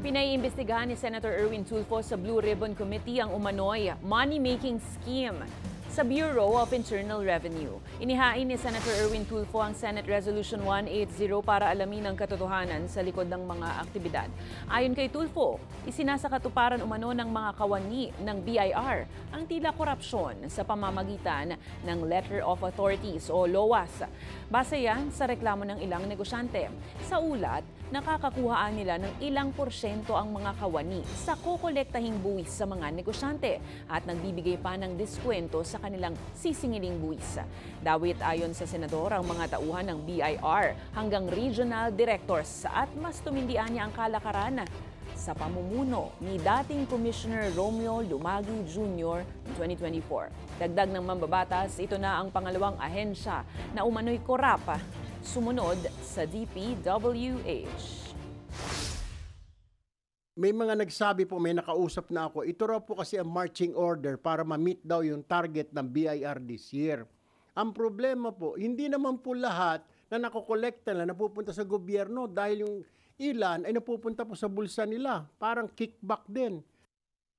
Pinaiimbestigahan ni Senator Erwin Tulfo sa Blue Ribbon Committee ang umano'y money-making scheme sa Bureau of Internal Revenue. Inihain ni Senator Erwin Tulfo ang Senate Resolution 180 para alamin ang katotohanan sa likod ng mga aktibidad. Ayon kay Tulfo, isinasakatuparan umano ng mga kawani ng BIR ang tila korupsyon sa pamamagitan ng Letter of Authorities o LOAS. Base yan sa reklamo ng ilang negosyante. Sa ulat, nakakakuhaan nila ng ilang porsyento ang mga kawani sa kokolektahing buwis sa mga negosyante at nagbibigay pa ng diskwento sa kanilang sisingiling buwis. Dawit ayon sa senador ang mga tauhan ng BIR hanggang regional directors at mas tumindihan niya ang kalakaran sa pamumuno ni dating Commissioner Romeo Lumagi Jr. 2024. Dagdag ng mambabatas, ito na ang pangalawang ahensya na umano'y korap sumunod sa DPWH. May mga nagsabi po, may nakausap na ako, ito raw po kasi ang marching order para ma-meet daw yung target ng BIR this year. Ang problema po, hindi naman po lahat na nakokolekta na napupunta sa gobyerno dahil yung ilan ay napupunta po sa bulsa nila. Parang kickback din.